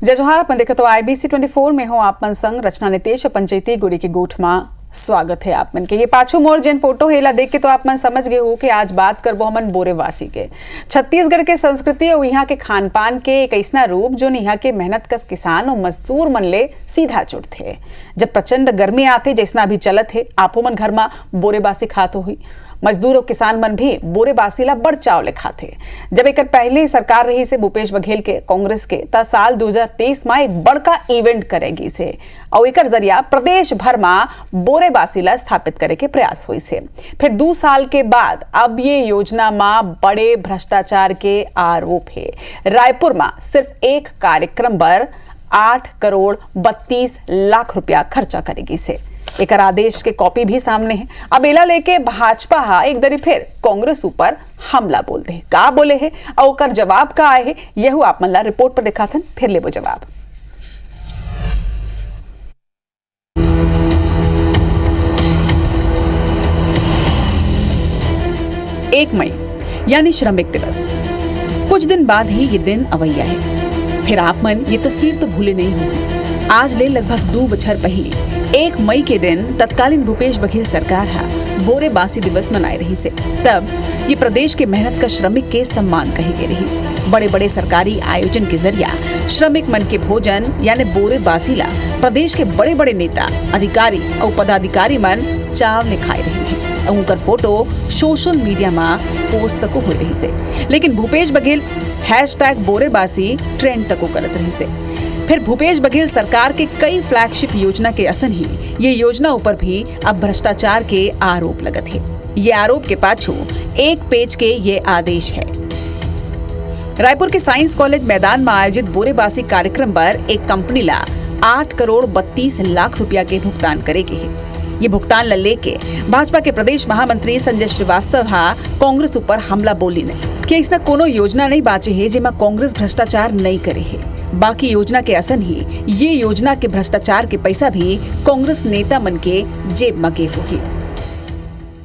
जय जोहार। अपन देखो तो IBC 24 में हो आप मन संग रचना नितेश पंचायती गुड़ी की गोठ में स्वागत है आप मन के। ये पाछू मोर जेन फोटो हेला देख के तो आप मन समझ गए हो कि आज बात करबो हमन बोरेवासी के। छत्तीसगढ़ के संस्कृति और यहाँ के खान पान के एक ऐसा रूप जो यहाँ के मेहनत कस किसान और मजदूर मन ले सीधा जुड़ते। जब प्रचंड गर्मी आते जैसा अभी चलत है, आपो मन घर में बोरेबासी खातो हुई। मजदूर और किसान मन भी बोरेबासी ला बड़ चावले खाते। जब एक पहले सरकार रही से भूपेश बघेल के कांग्रेस के ता साल 2023 में एक बड़का इवेंट करेगी से और एक जरिया प्रदेश भर में बोरेबासी ला स्थापित करे के प्रयास हुई से। फिर 2 साल के बाद अब ये योजना में बड़े भ्रष्टाचार के आरोप है। रायपुर में सिर्फ एक कार्यक्रम पर 8 करोड़ 32 लाख रुपया खर्चा करेगी से। एक आदेश के कॉपी भी सामने है। अब एला लेके भाजपा एक दरी फिर कांग्रेस ऊपर हमला बोल दे। का बोले है और कर जवाब का आए है यह आप मन ला रिपोर्ट पर देखा थन, फिर ले वो जवाब। एक मई यानी श्रमिक दिवस। कुछ दिन बाद ही ये दिन अवैया है। फिर आप मन ये तस्वीर तो भूले नहीं होंगे। आज ले लगभग 2 बछर पहले 1 मई के दिन तत्कालीन भूपेश बघेल सरकार बोरेबासी दिवस मनाए रही से। तब ये प्रदेश के मेहनत का श्रमिक के सम्मान कही गई रही से। बड़े बड़े सरकारी आयोजन के जरिया श्रमिक मन के भोजन यानी बोरेबासी ला प्रदेश के बड़े बड़े नेता, अधिकारी और पदाधिकारी मन चावल खाए रहे हैं। उनकर फोटो सोशल मीडिया में पोस्ट तक हो रही से। लेकिन भूपेश बघेल #बोरेबासी ट्रेंड तक करत रही से। फिर भूपेश बघेल सरकार के कई फ्लैगशिप योजना के असन ही ये योजना ऊपर भी अब भ्रष्टाचार के आरोप लगत है। ये आरोप के पाछू 1 पेज के ये आदेश है। रायपुर के साइंस कॉलेज मैदान में आयोजित बोरेबासी कार्यक्रम पर एक कंपनी ला 8 करोड़ 32 लाख रुपया के भुगतान करेगी है। ये भुगतान ला लेके भाजपा के प्रदेश महामंत्री संजय श्रीवास्तव कांग्रेस ऊपर हमला बोली ने कि इसना कोनो योजना नहीं बाचे है जेमा कांग्रेस भ्रष्टाचार नहीं करे है। बाकी योजना के असन ही ये योजना के भ्रष्टाचार के पैसा भी कांग्रेस नेता मन के जेब में गे हुई।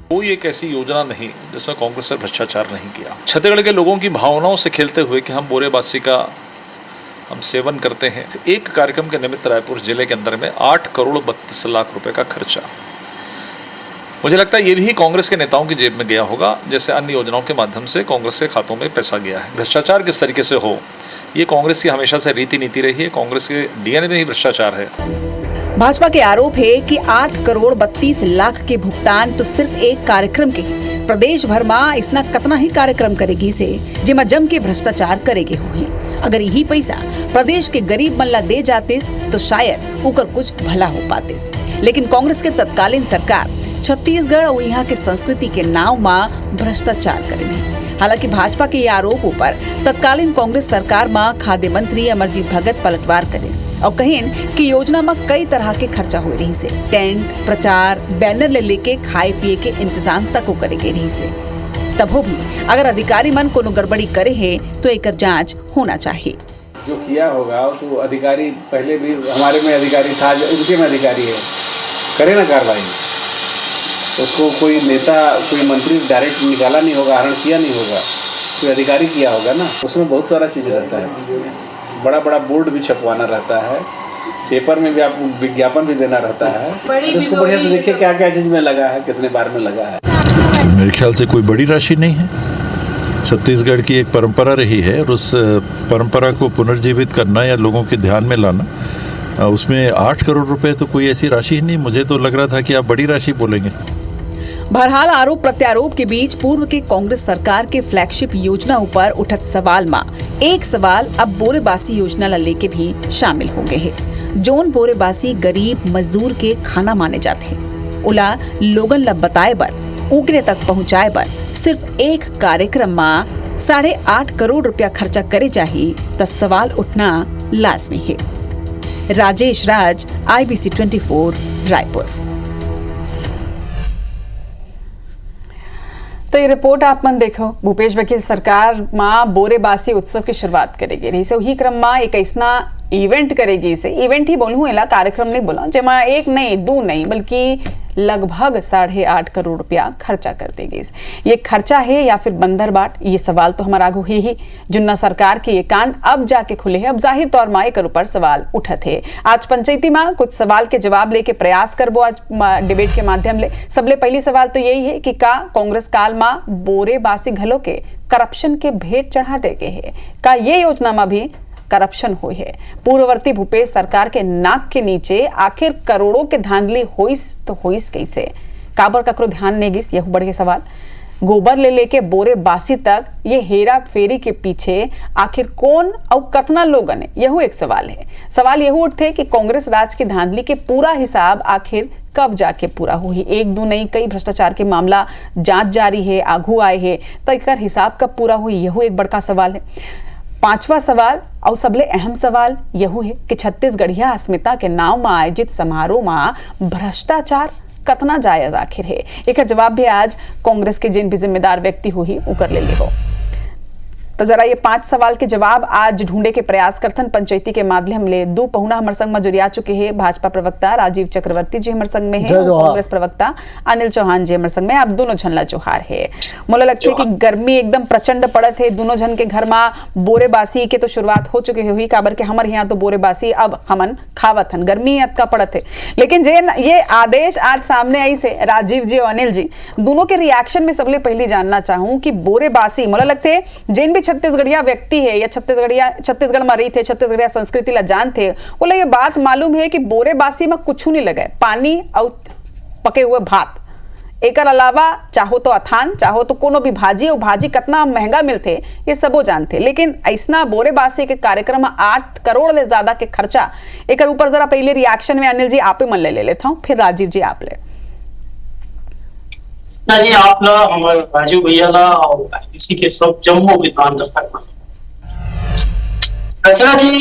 कोई एक ऐसी योजना नहीं जिसमें कांग्रेस ने भ्रष्टाचार नहीं किया। छत्तीसगढ़ के लोगों की भावनाओं से खेलते हुए कि हम बोरेबासी का हम सेवन करते हैं। तो एक कार्यक्रम के निमित्त रायपुर जिले के अंदर में 8 करोड़ 32 लाख रुपए का खर्चा, मुझे लगता है ये भी कांग्रेस के नेताओं की जेब में गया होगा, जैसे अन्य योजनाओं के माध्यम से कांग्रेस के खातों में पैसा गया है। भ्रष्टाचार किस तरीके से हो, ये कांग्रेस की हमेशा से रीति नीति रही है। कांग्रेस के डीएनए में ही भ्रष्टाचार है। भाजपा के आरोप है कि 8 करोड़ 32 लाख के भुगतान तो सिर्फ एक कार्यक्रम के है। प्रदेश भर में इसना कतना ही कार्यक्रम करेगी से जेमा जम के भ्रष्टाचार करेगे हुए। अगर यही पैसा प्रदेश के गरीब मन ला दे जाते तो शायद उकर कुछ भला हो पाते। लेकिन कांग्रेस के तत्कालीन सरकार छत्तीसगढ़ और यहाँ के संस्कृति के नाव में भ्रष्टाचार करेगी। हालांकि भाजपा के ये आरोपों पर तत्कालीन कांग्रेस सरकार में खाद्य मंत्री अमरजीत भगत पलटवार करे और कहें कि योजना में कई तरह के खर्चा हो रही से। टेंट, प्रचार, बैनर ले लेके खाए पिए के इंतजाम तक हो करे रही से। तब हो भी अगर अधिकारी मन कोनो गड़बड़ी करे है तो एक जांच होना चाहिए। जो किया होगा तो अधिकारी पहले भी हमारे में अधिकारी था, उनके में अधिकारी है, करे ना कार्रवाई। उसको कोई नेता, कोई मंत्री डायरेक्ट निकाला नहीं होगा, हरण किया नहीं होगा, कोई अधिकारी किया होगा ना। उसमें बहुत सारा चीज़ रहता है। बड़ा बड़ा बोर्ड भी छपवाना रहता है, पेपर में भी आपको विज्ञापन भी देना रहता है। तो उसको बढ़िया से देखिए क्या क्या चीज़ में लगा है, कितने बार में लगा है। मेरे ख्याल से कोई बड़ी राशि नहीं है। छत्तीसगढ़ की एक परंपरा रही है और उस परंपरा को पुनर्जीवित करना या लोगों के ध्यान में लाना, उसमें 8 करोड़ रुपए तो कोई ऐसी राशि ही नहीं। मुझे तो लग रहा था कि आप बड़ी राशि बोलेंगे। बहरहाल आरोप प्रत्यारोप के बीच पूर्व के कांग्रेस सरकार के फ्लैगशिप योजना ऊपर उठत सवाल में एक सवाल अब बोरेबासी योजना ला लेके भी शामिल हो गए हैं। जोन बोरेबासी गरीब मजदूर के खाना माने जाते हैं, उला लोगन ला बताए बर, उकरे तक पहुँचाए बर सिर्फ एक कार्यक्रम में 8.5 करोड़ रुपया खर्चा करे चाहिए तो सवाल उठना लाजमी है। राजेश राज, IBC 24 रायपुर। तो ये रिपोर्ट आप मन देखो। भूपेश बघेल सरकार में बोरेबासी उत्सव की शुरुआत करेगी रही से वही क्रम में एक ऐसा इवेंट करेगी से। इवेंट ही बोलूँ एला, कार्यक्रम नहीं बोला, जेमा 1 नहीं 2 नहीं बल्कि लगभग 8.5 करोड़ रुपया खर्चा कर देगी। ये खर्चा है या फिर बंदर बाट, ये सवाल तो हमारा आगू है ही। जुन्ना सरकार के ये कांड अब जाके खुले हैं, अब जाहिर तौर माँ एक ऊपर सवाल उठत है। आज पंचायती माँ कुछ सवाल के जवाब लेके प्रयास करबो आज डिबेट के माध्यम ले। सबले पहली सवाल तो यही है कि का कांग्रेस काल माँ बोरे बासी घलो के करप्शन के भेंट चढ़ा देगे है, का ये योजना में भी करप्शन हुई है। पूर्ववर्ती भूपेश सरकार के नाक के नीचे आखिर करोड़ों के धांधली होइस तो होइस कैसे, काबर ककरो ध्यान नहीं गिस, यह बड़े सवाल। गोबर ले लेके बोरे बासी तक ये हेरा फेरी के पीछे आखिर कौन और कतना लोगन है, यह एक सवाल है। सवाल यह उठते कि कांग्रेस राज की धांधली के पूरा हिसाब आखिर कब जाके पूरा हुई। एक दो नहीं कई भ्रष्टाचार के मामला जांच जारी है, आगू आए है, तो एक हिसाब कब पूरा हुई, यह एक बड़का सवाल है। पांचवा सवाल और सबले अहम सवाल यह है कि छत्तीसगढ़िया अस्मिता के नाम में आयोजित समारोह में भ्रष्टाचार कतना जायज आखिर है। एक जवाब भी आज कांग्रेस के जिन भी जिम्मेदार व्यक्ति हुई उकर ले हो। तो जरा ये 5 सवाल के जवाब आज ढूंढे के प्रयास करथन पंचायती के माध्यम ले। दो पहुना हमारे संग में जुड़िया चुके हैं। भाजपा प्रवक्ता राजीव चक्रवर्ती जी हमारे संग में है, कांग्रेस प्रवक्ता अनिल चौहान जी हमारे संग में। आप दोनों झनला जोहार है। मोला लगता है कि गर्मी एकदम प्रचंड पड़त है दोनों जन के घर में। बोरेबासी के तो शुरुआत हो चुके हुई, काबर के हमारे यहाँ तो बोरेबासी अब हमन खावत हन, गर्मी अतका पड़त है। लेकिन ये आदेश आज सामने आई से राजीव जी और अनिल जी दोनों के रिएक्शन में सबले पहले जानना चाहूं कि बोरेबासी मोला लगता है जिन भी छत्तीसगढ़िया व्यक्ति है या छत्तीसगढ़ में रही थे, छत्तीसगढ़िया संस्कृति ला जानते, बोले ये बात मालूम है कि बोरेबासी में कुछ नहीं लगे, पानी और पके हुए भात, एकर अलावा चाहो तो अथान, चाहो तो कोनो भी भाजी, और भाजी कितना महंगा मिलते ये सबो जानते। लेकिन ऐसा बोरेबासी के कार्यक्रम में 8 करोड़ से ज्यादा के खर्चा, एकर ऊपर जरा पहले रिएक्शन में अनिल जी आप ही मन ले लेता हूँ, फिर राजीव जी आप ले। ना जी आप ला हमारे राजू भैया ला और इसी के सब जम्मू विद्वान दर्शक रचना जी,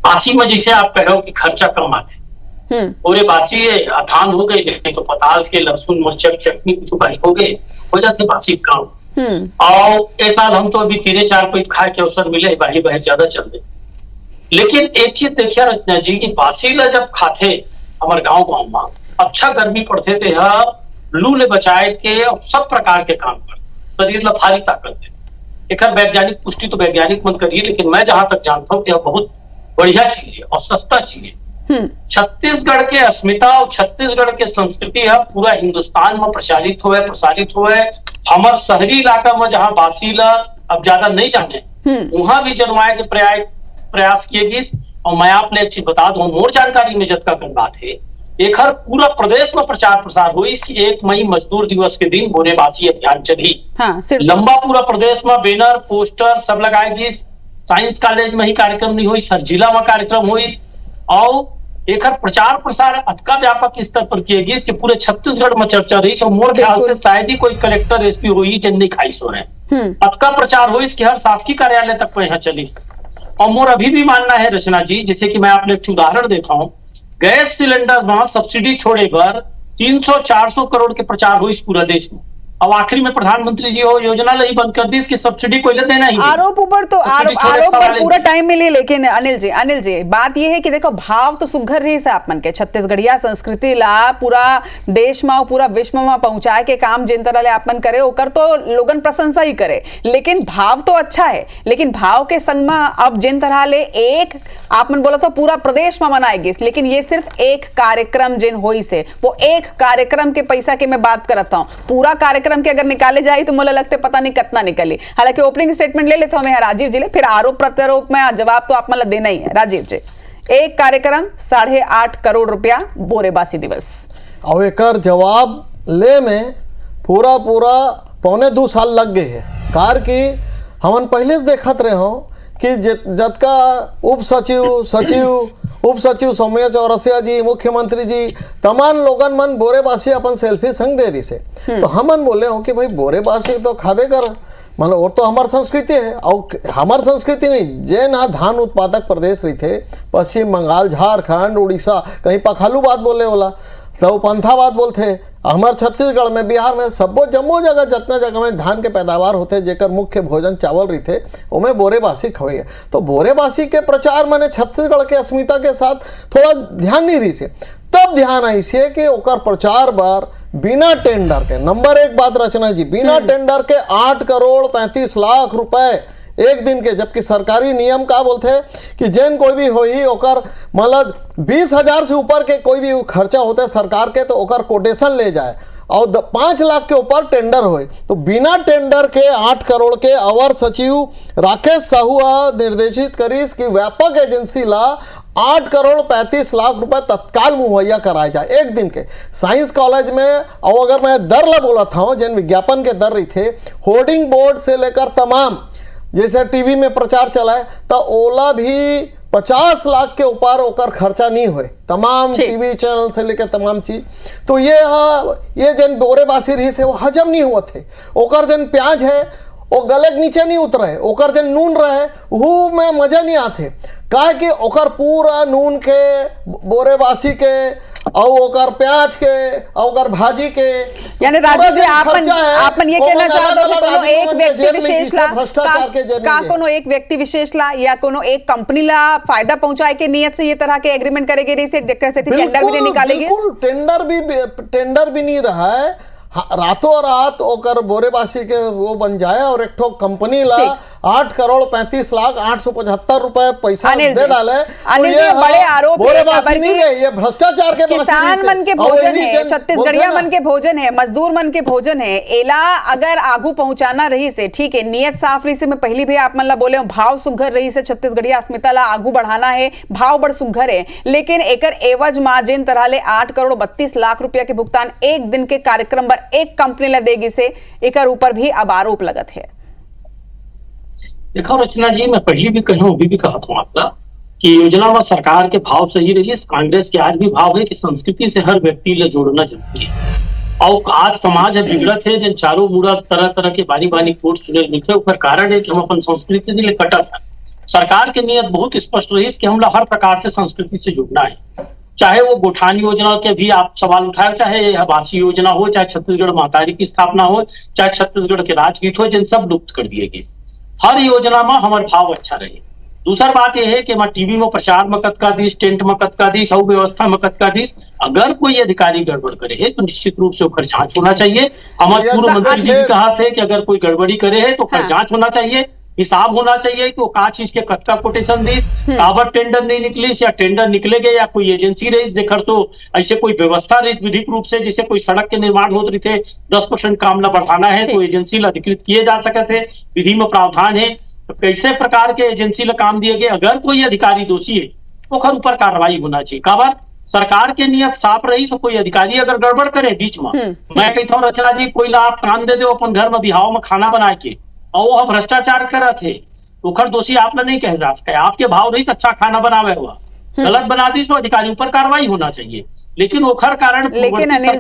बासी में जैसे आप कह रहे हो कि खर्चा कम आते, पूरे बासी अथान हो गए, नहीं तो पताल के लहसुन मिर्चक चटनी कुछ हो गए, हो जाते बासी काम। और इस साल हम तो अभी 3-4 पेट खाए के अवसर मिले, बाही बहे ज्यादा चल रहे। लेकिन एक चीज देखिए रचना जी की बासी ला जब खाते हमारे गाँव में अच्छा गर्मी पड़ते थे, लू ले बचाए के और सब प्रकार के काम कर शरीर ला भारी ताकत है। एक वैज्ञानिक पुष्टि तो वैज्ञानिक मन करिए, लेकिन मैं जहां तक जानता हूँ कि यह बहुत बढ़िया चीज है और सस्ता चीज है। छत्तीसगढ़ के अस्मिता और छत्तीसगढ़ के संस्कृति है पूरा हिंदुस्तान में प्रसारित हुए। हमारे शहरी इलाका में जहाँ बासी ला अब ज्यादा नहीं जाने, वहां भी जनवाए के प्रयास किए गए। और मैं आपने एक चीज बता दूं, मोर जानकारी में जतका कर बात है, एक हर पूरा प्रदेश में प्रचार प्रसार हुई इसकी 1 मई मजदूर दिवस के दिन बोरेबासी अभियान चली। लंबा पूरा प्रदेश में बैनर पोस्टर सब लगाएगी। साइंस कॉलेज में ही कार्यक्रम नहीं हुई, हर जिला में कार्यक्रम हुई और एक हर प्रचार प्रसार अतका व्यापक स्तर पर किए गई इसके पूरे छत्तीसगढ़ में चर्चा रही। तो मोर ख्याल से शायद ही कोई कलेक्टर एसपी हुई जिनने खाई सो रहे अतका प्रचार हुई इसके हर शासकीय कार्यालय तक यहाँ चली। और मोर अभी भी मानना है रचना जी, जैसे कि मैं आपने एक उदाहरण देता हूँ, गैस सिलेंडर में सब्सिडी छोड़े पर 300-400 करोड़ के प्रचार हुई इस पूरा देश में। अब आखिरी में प्रधानमंत्री जी हो योजना ही बंद कर दी, इसकी सब्सिडी कोई देना ही आरोप ऊपर तो आरोप पर पूरा टाइम मिले। लेकिन अनिल जी बात यह है कि देखो भाव तो सुघर रही से आप मन के छत्तीसगढ़िया संस्कृति ला पूरा देश में पूरा विश्व में पहुंचाए के काम जिन तरह ले आप मन करे ओकर तो लोगन प्रशंसा ही करे, लेकिन भाव तो अच्छा है। लेकिन भाव के संग में अब जिन तरह ले एक आप मन बोला तो पूरा प्रदेश में मनाएगी, लेकिन ये सिर्फ एक कार्यक्रम जिन हुई से वो एक कार्यक्रम के पैसा के मैं बात करता हूँ। पूरा कार्यक्रम के अगर निकाले जाए तो मुझे लगता है पता नहीं कितना निकले। हालांकि ओपनिंग स्टेटमेंट ले लेते हैं राजीव जी ले, फिर आरोप प्रत्यारोप में जवाब तो आप मतलब देना ही है। राजीव जी, एक कार्यक्रम 8.5 करोड़ रुपया बोरेबासी दिवस और एक जवाब ले में पूरा 1.25 साल लग गए है। कार की हमन पहले से देखत रहे हो कि जतका उप सचिव सौम्या चौरसिया जी, मुख्यमंत्री जी, तमाम लोगन मन बोरेबासी अपन सेल्फी संग दे रही से। तो हमन बोले हो कि भाई बोरेबासी तो खाबे कर, मतलब और तो हमार संस्कृति है। और हमार संस्कृति नहीं, जे ना धान उत्पादक प्रदेश रही थे, पश्चिम बंगाल, झारखंड, उड़ीसा, कहीं पखालू बात बोले वाला तो पंथा बात बोलते। हमारे छत्तीसगढ़ में, बिहार में सबो जम्मो जगह जितना जगह में धान के पैदावार होते जेकर मुख्य भोजन चावल रही थे उनमें बोरेबासी खवे। तो बोरेबासी के प्रचार मैंने छत्तीसगढ़ के अस्मिता के साथ थोड़ा ध्यान नहीं रही से। तब ध्यान ऐसे कि ओकर प्रचार बार बिना टेंडर के, नंबर एक बात रचना जी, बिना टेंडर के 8 करोड़ 35 लाख रुपए एक दिन के, जबकि सरकारी नियम का बोलते हैं कि जैन कोई भी होई ओकर मतलब 20,000 से ऊपर के कोई भी खर्चा होता है सरकार के तो ओकर कोटेशन ले जाए और 5 लाख के ऊपर टेंडर होए। तो बिना टेंडर के 8 करोड़ के अवर सचिव राकेश साहू निर्देशित करीस कि व्यापक एजेंसी ला 8 करोड़ 35 लाख रुपए तत्काल मुहैया कराया जाए एक दिन के। साइंस कॉलेज में, और अगर मैं दर ला बोला था जिन विज्ञापन के दर रही थे, होर्डिंग बोर्ड से लेकर तमाम जैसे टीवी में प्रचार चला है तो ओला भी 50 लाख के ऊपर ओकर खर्चा नहीं हुए, तमाम टीवी चैनल से लेकर तमाम चीज। तो ये जन बोरेबासी रही से वो हजम नहीं हुआ थे। ओकर जन प्याज है वो गले के नीचे नहीं उतरे, ओकर जन नून रहे वो में मजा नहीं आते, काहे कि ओकर पूरा नून के बोरेबासी के और ओकर प्याज के और ओकर भाजी के, यानी राजू जी आपन ये कहना चाहते हो कि कोनो एक व्यक्ति विशेष ला का कोनो एक व्यक्ति विशेष ला या कोनो एक कंपनी ला फायदा पहुंचाए के नियत से ये तरह के एग्रीमेंट करेगी रही से कैसे टेंडर भी निकालेगी? बिल्कुल टेंडर भी नहीं रहा है, रातों रात ओकर बोरेबासी के वो बन जाए और एक ठो कंपनी ला 8 करोड़ 35 लाख 875 रुपए पैसा दे डाले। तो ये बड़े आरोप बोरेबासी नहीं रहे, ये भ्रष्टाचार के किसान मन के भोजन है, छत्तीसगढ़िया मन के भोजन है, मजदूर मन के भोजन है। एला अगर आगू पहुंचाना रही से ठीक है, नियत साफ रही से, मैं पहली भी आप मन ला बोले भाव सुघर रही से, छत्तीसगढ़िया अस्मिता ला आगू बढ़ाना है, भाव बड़ सुघर है, लेकिन एकर एवज मा जिन तरह ले 8 करोड़ 32 लाख रुपया के भुगतान एक दिन के कार्यक्रम पर एक कंपनी ला देगी से एकर ऊपर भी अब आरोप लगत है। देखो रचना जी, मैं पहले भी कहूं अभी भी कहता हूं आपका कि योजना में सरकार के भाव सही रही है। कांग्रेस के आज भी भाव है कि संस्कृति से हर व्यक्ति ले जोड़ना जरूरी है। और आज समाज है बिगड़त है, जिन चारों मुड़ा तरह तरह के बानी बानी कोर्ट सुने लिखे ऊपर कारण है कि हम अपन संस्कृति से ले कटत है। सरकार की नीयत बहुत स्पष्ट रही कि हम हर प्रकार से संस्कृति से जुड़ना है, चाहे वो गोठान योजना के भी आप सवाल उठाए, चाहे आवासीय योजना हो, चाहे छत्तीसगढ़ महतारी की स्थापना हो, चाहे छत्तीसगढ़ के राजगीत हो, जिन सब लुप्त कर दिए गए। हर योजना में हमारे भाव अच्छा रहे। दूसरा बात यह है कि मैं टीवी में प्रचार में कत का दीश, टेंट में कत का दीश, व्यवस्था में कत का दीश, अगर कोई अधिकारी गड़बड़ करे है तो निश्चित रूप से उसका जांच होना चाहिए। हमारे पूर्व मंत्री जी भी कहा थे कि अगर कोई गड़बड़ी करे है तो जांच होना चाहिए, हिसाब होना चाहिए कि वो का चीज के कतका कोटेशन दीस, काबर टेंडर नहीं निकलीस या टेंडर निकले गए या कोई एजेंसी रही जेकर तो ऐसे कोई व्यवस्था रही विधिक रूप से, जैसे कोई सड़क के निर्माण होते थे 10% काम ला बढ़ाना है तो एजेंसी ला अधिकृत किए जा सकते थे, विधि में प्रावधान है। तो कैसे प्रकार के एजेंसी ला काम दिए गए, अगर कोई अधिकारी दोषी है तो खर ऊपर कार्रवाई होना चाहिए। काबर सरकार के नियत साफ रही, तो कोई अधिकारी अगर गड़बड़ करे बीच में, मैं कहता हूँ रचना जी, कोई ला आप काम दे दो अपन घर में बिहाव में खाना बना के और वो भ्रष्टाचार कर रहे थे तो खर दोषी आप नहीं कहे जा सके। आपके भाव नहीं अच्छा खाना बनावे हुआ, गलत बना दी तो अधिकारी पर कार्रवाई होना चाहिए। लेकिन ओखर कारण, लेकिन अनिल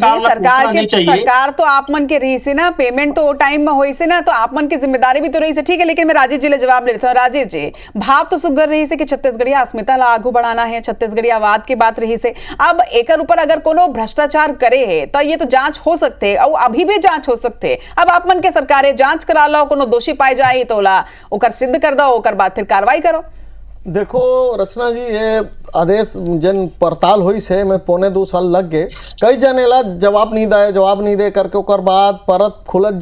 जी सरकार तो आप मन के रही से ना, पेमेंट तो वो टाइम में हुई से ना, तो आप मन की जिम्मेदारी भी तो रही से, ठीक है। लेकिन मैं राजीव जी ले जवाब लेता हूँ। राजीव जी, भाव तो सुगर रही से कि छत्तीसगढ़िया अस्मिता ला आगू बढ़ाना है, छत्तीसगढ़िया वाद की बात रही से। अब एकर ऊपर अगर कोनो भ्रष्टाचार करे है तो ये तो जांच हो सकते और अभी भी जांच हो सकते। अब आप मन के सरकारे जांच करा लो, कोनो दोषी पाए जाए तो ला ओकर सिद्ध कर दो, ओकर बाद फिर कार्रवाई करो। देखो रचना जी, ये आदेश जन पड़ताल हुई से मैं 1.25 साल लग गए, कई जनेला जवाब नहीं दे करके ओकर बाद परत खुलत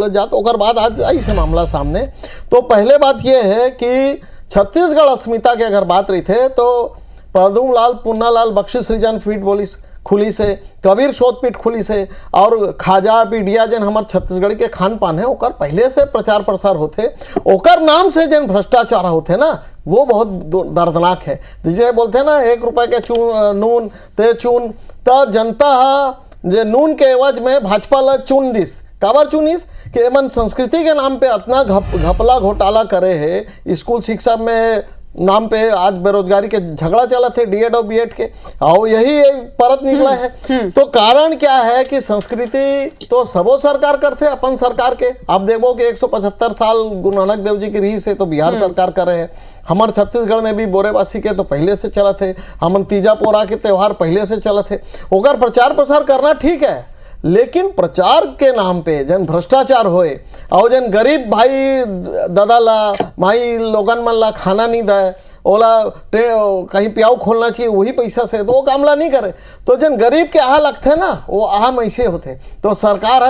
जात ओकर बाद आज ऐसे मामला सामने। तो पहले बात ये है कि छत्तीसगढ़ अस्मिता की अगर बात रही थे तो पदुम लाल पुन्नालाल बख्शी सृजन फीड बोली खुली से, कबीर शोधपीठ खुली से, और खाजा पीडिया जन हमारे छत्तीसगढ़ी के खान पान है ओकर पहले से प्रचार प्रसार होते, ओकर नाम से जन भ्रष्टाचार होते ना वो बहुत दर्दनाक है। जैसे बोलते हैं ना 1 रुपये के नून ते चून, तो जनता जे नून के एवज में भाजपा ला चुन दिस, काबर चुनिस कि एमन संस्कृति के नाम पे इतना घपला घोटाला करे है, स्कूल शिक्षा में नाम पे आज बेरोजगारी के झगड़ा चला थे डीएड और बीएड के, और यही परत निकला है। तो कारण क्या है कि संस्कृति तो सबो सरकार करते अपन सरकार के। आप देखो कि 175 साल गुरु नानक देव जी की रही से तो बिहार सरकार कर रहे हैं, हमारे छत्तीसगढ़ में भी बोरेबासी के तो पहले से चला थे, हम तीजा पोरा के त्यौहार पहले से चला थे। ओकर प्रचार प्रसार करना ठीक है, लेकिन प्रचार के नाम पे जन भ्रष्टाचार होए और जन गरीब भाई दादा ला माई लोगन मन ला खाना नहीं दे, ओला कहीं प्याऊ खोलना चाहिए वही पैसा से, तो वो कामला नहीं करे। तो जन गरीब के आहा लगते ना वो आहा ऐसे होते। तो सरकार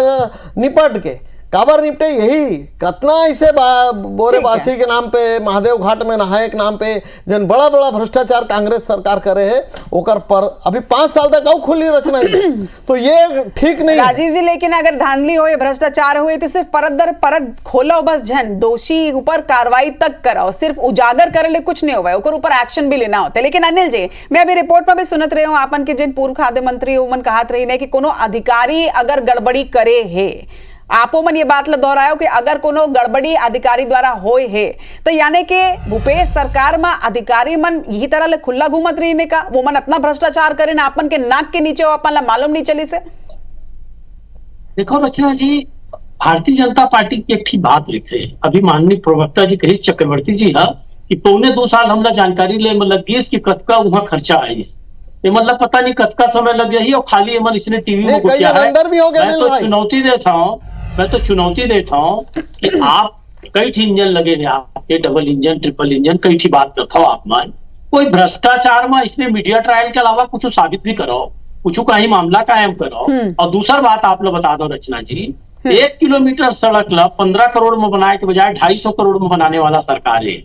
निपट के काबर निपटे, यही कतना ऐसे बोरेबासी के नाम पे, महादेव घाट में नहाए के नाम पे जन बड़ा बड़ा भ्रष्टाचार कांग्रेस सरकार करे है, ओकर पर अभी 5 साल तक और खुली रचना है। तो ये ठीक नहीं राजीव जी, लेकिन अगर धांधली हो, भ्रष्टाचार हुए तो सिर्फ परत दर परत खोलो, बस झन दोषी ऊपर कार्रवाई तक कराओ, सिर्फ उजागर करे ले कुछ नहीं हुआ, ऊपर एक्शन भी लेना होता है। लेकिन अनिल जी, मैं अभी रिपोर्ट में भी सुनत रही हूँ आपन के जिन पूर्व खाद्य मंत्री उमन कहत रही ने कि कोनो अधिकारी अगर गड़बड़ी करे है, आपो मन ये बात ल दोहरायो कि अगर कोनो गड़बड़ी अधिकारी द्वारा होए है तो यानी कि भूपेश सरकार में अधिकारी मन यही तरह ले खुला घूमत रही ने का, वो मन अपना भ्रष्टाचार करे ना अपन के नाक के नीचे, अपन ला मालूम नहीं चली से। देखो रचना जी, भारतीय जनता पार्टी की एक बात लिखे अभी माननीय प्रवक्ता जी कही चक्रवर्ती जी है कि 2.25 साल हमला जानकारी ले मतलब कि कतका वहां खर्चा आई, ये मतलब पता नहीं कतका समय लग गया ही और खाली मन इसने टीवी में कई अंदर भी हो गया। मैं तो चुनौती देता हूँ, कि आप कई ठी इंजन लगे हैं, आपके डबल इंजन ट्रिपल इंजन कई ठी बात करता हो आप मान, कोई भ्रष्टाचार में इसने मीडिया ट्रायल के अलावा कुछ साबित भी करो, कुछ कहीं मामला कायम करो। और दूसरा बात आप लोग बता दो रचना जी, 1 किलोमीटर सड़क ला 15 करोड़ में बनाए के बजाय 250 करोड़ में बनाने वाला सरकार है।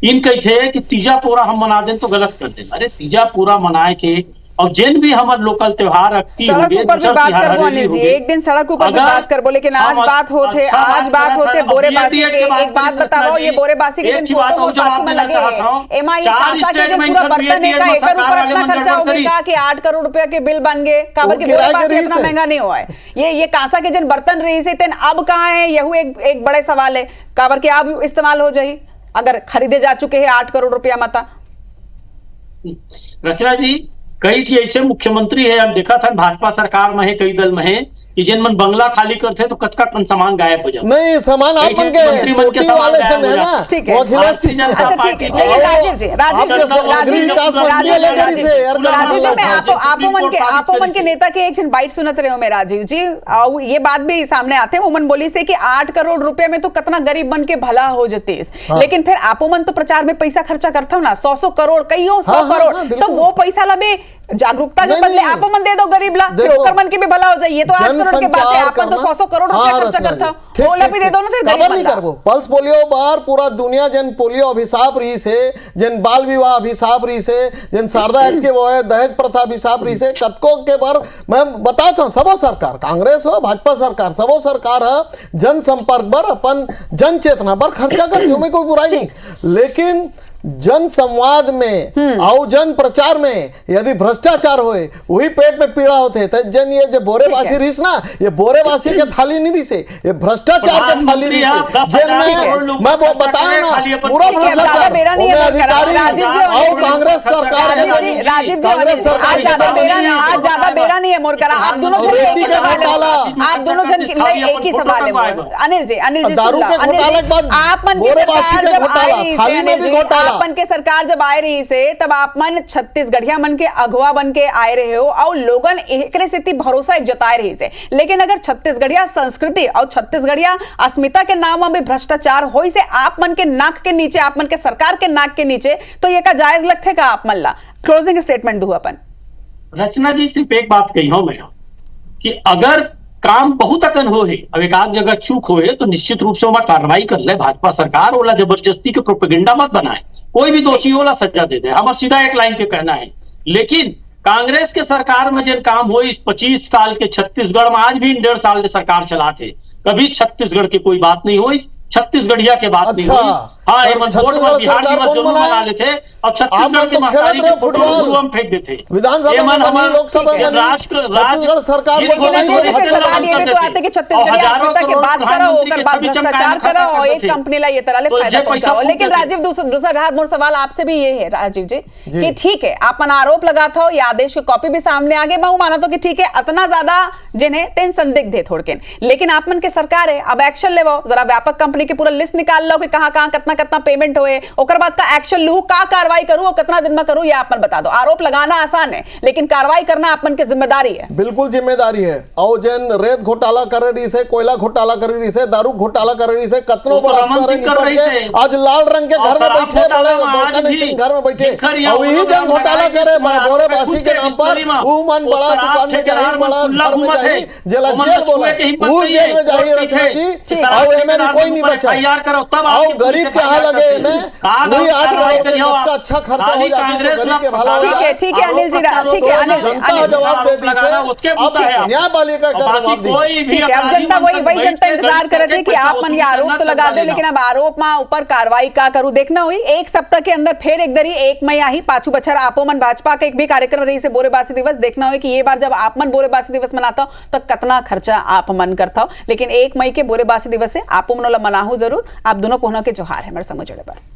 इन कही थे कि तीजा पूरा हम मना दें तो गलत कर दें, अरे तीजा पूरा मनाए के और जिन भी हमारे लोकल त्योहार सड़क ऊपर भी बात करबो अनिल जी, एक दिन सड़क ऊपर भी बात करबो, लेकिन आज बात होते बोरेबासी के। एक बात बताओ, ये बोरेबासी के दिन फोटो वो पाछू में लगे हैं, एमा ये कांसा के जो पूरा बर्तन है का एकर ऊपर इतना खर्चा हो गया कि 8 करोड़ रुपया के बिल बन गए, काबर के बोरेबासी इतना महंगा नहीं हुआ है। ये कांसा के जन बर्तन रही से तेन अब कहाँ है, यहू एक बड़े सवाल है, काबर के अब इस्तेमाल हो जाए अगर खरीदे जा चुके हैं 8 करोड़ रुपया मता। रचना जी, कई ठी ऐसे मुख्यमंत्री है, हम देखा था भाजपा सरकार में है, कई दल में है कि जिन मन बंगला खाली करते तो कतका कन सामान गायब हो जाता। नहीं, सामान आप मन के टोटी वाले से है ना, ठीक है, वो खिलाफ सी। अच्छा ठीक है, लेकिन राजीव जी आपो मन के नेता के एक बाइट सुनत रहे हो मैं राजीव जी, और ये बात भी सामने आते हैं, उमन बोली से कि 8 करोड़ रुपए में तो कितना गरीब बन के भला हो जाते, लेकिन फिर आपो मन तो प्रचार में पैसा खर्चा करता हो ना, 100 करोड़ कई 100 करोड़, तो वो पैसा ला भी जागरूकता के बदले आप मन दे दो गरीब ला, फिर ओकर मन के भी भला हो जाए। ये तो 8 करोड़ के बात है, आप तो 100 करोड़ रुपया खर्चा करता हो, ओला भी दे दो ना, फिर गरीब नहीं करबो। पल्स पोलियो बार पूरा दुनिया जन पोलियो अभिशाप रही से, जन बाल विवाह अभिशाप रही से, जन शारदा एक्ट के वो है दहेज प्रथा अभिशाप रही से, कतको के बार मैं बताता हूँ, सबो सरकार कांग्रेस हो भाजपा सरकार सबो सरकार है जन संपर्क पर अपन जन चेतना पर खर्चा करती हूँ, मैं कोई बुराई नहीं, लेकिन जन संवाद में और जन प्रचार में यदि भ्रष्टाचार होए वही पेट में पीड़ा होते तो जन ये जो बोरेबासी रहीस ना, ये बोरेबासी के थाली नहीं रही, ये भ्रष्टाचार के थाली रही जन में मैं वो बताया ना पूरा भ्रष्टाचार अधिकारी और कांग्रेस सरकार के राजीव जी आज ज्यादा बेरा नहीं है मोर करा, आप दोनों जन एक ही सवाल है अनिल जी दारू के घोटाले के बाद आप मन बोरेबासी के घोटाला थाली में भी घोटाला, आपन के सरकार जब आए रही से तब आप मन छत्तीसगढ़िया मन के अगवा बन के आए रहे हो और लोगन एकरे से भरोसा एक जताए रही से, लेकिन अगर छत्तीसगढ़िया संस्कृति और छत्तीसगढ़िया अस्मिता के नाम में भ्रष्टाचार हो से आप मन के नाक के नीचे, आप मन के सरकार के नाक के नीचे, तो ये का जायज लगते का आप मन ला क्लोजिंग स्टेटमेंट दू अपन। रचना जी, सिर्फ एक बात कही हूं मैं कि अगर काम बहुत अकन हो है, अब एक आध जगह चूक हो है तो निश्चित रूप से वहां कार्रवाई कर ले भाजपा सरकार, ओला जबरदस्ती के प्रोपेगेंडा मत बनाए, कोई भी दोषी होला सजा दे दे, हमारा सीधा एक लाइन पे कहना है। लेकिन कांग्रेस के सरकार में जिन काम हो इस 25 साल के छत्तीसगढ़ में आज भी 1.5 साल के सरकार चलाते, कभी छत्तीसगढ़ की कोई बात नहीं हुई, छत्तीसगढ़िया के बात नहीं हुई। हाँ, छत्तीसगढ़ सरकार कौन बना लेते और छत्तीसगढ़ के महारानी के फोटो हम फेंक देते, विधानसभा में बनी, लोकसभा में बनी, छत्तीसगढ़ सरकार को बनाई सवाल ये भी तो आते कि छत्तीसगढ़िया अस्मिता के बात करो, ओकर बाद भ्रष्टाचार करो और एक कंपनी ला ये तरह ले फायदा पहुंचाओ। लेकिन राजीव दूसरा मोर सवाल आपसे भी ये है राजीव जी कि ठीक है आप मन आरोप लगाता हो, ये आदेश की कॉपी भी सामने आ गए, मैं माना तो कि ठीक है इतना ज्यादा जिन्हें तेन संदिग्ध है थोड़के, लेकिन आप मन के सरकार है, अब एक्शन लेवो, जरा व्यापक कंपनी की पूरा लिस्ट निकाल लो कि कहां कितना पेमेंट होए, ओकर बाद का एक्शन लू, का कार्रवाई कार्रवाई करूं और कितना दिन में करूं ये आप मन बता दो। आरोप लगाना आसान है लेकिन कार्रवाई करना आप मन की जिम्मेदारी है। बिल्कुल जिम्मेदारी है। और जन रेत घोटाला कर रही से, कोयला घोटाला कर रही से, दारू घोटाला कर रही से, कतनों बड़ा अफसर है निपट के आज लाल रंग के घर में बैठे, बड़े मल्टीनेशनल घर में बैठे, और यही जन घोटाला करे बोरेबासी के नाम पर वो मन बड़ा दुकान में जाही, बड़ा घर में जाही, जेल बोला वो जेल में जाही रचना जी, और एमे भी कोई नहीं बचा। और गरीब के हाल लगे में वही 8 करोड़ के सबका अच्छा खर्चा हो जाता है, गरीब के भला हो जाए। ठीक है अनिल जी, ठीक है अनिल जी, जनता जवाब दे दी से अब न्यायपालिका का जवाब दी। ठीक है, अब जनता वही जनता इंतजार कर रही थी कि आप मन ये आरोप तो लगा दो, लेकिन अब आरोप मां ऊपर कार्रवाई का करूं देखना हुई। एक सप्ताह के अंदर फिर एक दरी 1 मई आई पाछू बछर आपो मन भाजपा का एक भी कार्यक्रम रही से बोरेबासी दिवस देखना हुई कि ये बार जब आप मन बोरेबासी दिवस मनाता हो तो कितना खर्चा आप मन करता हो। लेकिन 1 मई के बोरेबासी दिवस है आपो मन मनाहू जरूर। आप दोनों पोहना के जोहार है मेरे समझ पर।